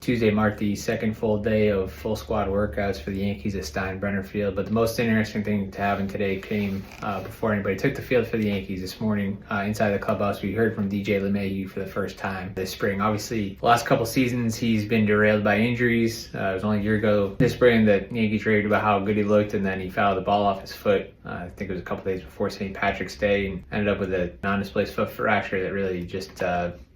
Tuesday marked the second full day of full squad workouts for the Yankees at Steinbrenner Field, but the most interesting thing to happen today came before anybody took the field for the Yankees this morning. Inside the clubhouse, we heard from DJ LeMahieu for the first time this spring. Obviously, the last couple seasons, he's been derailed by injuries. It was only a year ago this spring that Yankees raved about how good he looked, and then he fouled the ball off his foot. I think it was a couple days before St. Patrick's Day, and ended up with a non-displaced foot fracture that really just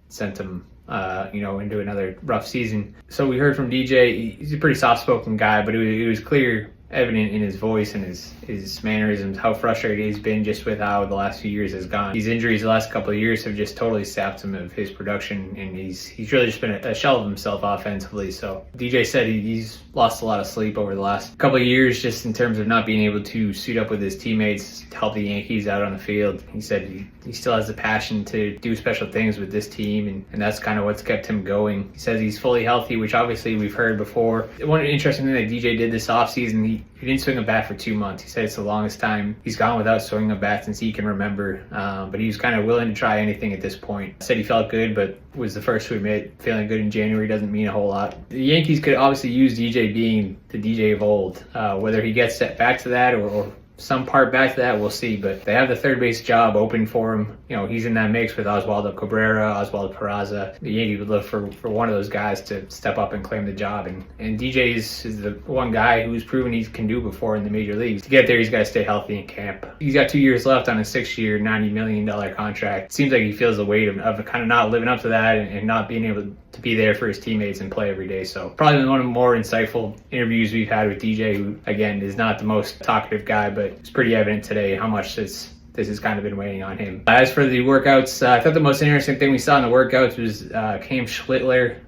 sent him into another rough season. So we heard from DJ. He's a pretty soft-spoken guy, but it was clear, evident in his voice and his mannerisms, how frustrated he's been just with how the last few years has gone. These injuries the last couple of years have just totally sapped him of his production, and he's really just been a shell of himself offensively. So DJ said he's lost a lot of sleep over the last couple of years just in terms of not being able to suit up with his teammates to help the Yankees out on the field. He said he still has the passion to do special things with this team, and that's kind of what's kept him going. He says he's fully healthy, which obviously we've heard before. One interesting thing that DJ did this offseason, he didn't swing a bat for 2 months. He said it's the longest time he's gone without swinging a bat since he can remember, but he was kind of willing to try anything at this point. Said he felt good, but was the first to admit feeling good in January doesn't mean a whole lot. The Yankees could obviously use DJ being the DJ of old. Whether he gets back to that or some part back to that, we'll see. But they have the third base job open for him. He's in that mix with Oswaldo Cabrera, Oswaldo Peraza. The Yankees would look for one of those guys to step up and claim the job. And DJ is the one guy who's proven he can do before in the major leagues. To get there, he's got to stay healthy in camp. He's got 2 years left on a 6-year, $90 million contract. It seems like he feels the weight of kind of not living up to that and not being able to be there for his teammates and play every day. So probably one of the more insightful interviews we've had with DJ, who again is not the most talkative guy, but it's pretty evident today how much this has kind of been weighing on him. As for the workouts, I thought the most interesting thing we saw in the workouts was Cam Schlittler.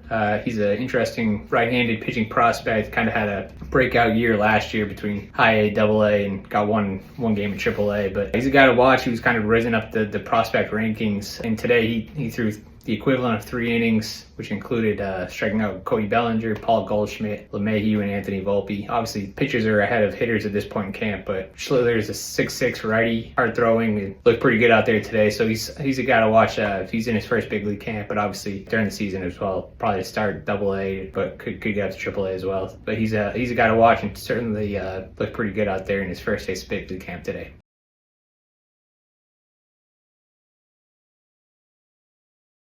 He's an interesting right-handed pitching prospect. Kind of had a breakout year last year between high A, double A, and got one game in triple A. But he's a guy to watch. He was kind of risen up the prospect rankings. And today he threw the equivalent of 3 innings, which included striking out Cody Bellinger, Paul Goldschmidt, LeMahieu, and Anthony Volpe. Obviously, pitchers are ahead of hitters at this point in camp, but Schlittler is a 6'6" righty, hard throwing, and looked pretty good out there today. So he's a guy to watch if he's in his first big league camp, but obviously during the season as well. Probably start double A, but could get up to triple A as well. But he's a guy to watch, and certainly looked pretty good out there in his first day of big league camp today.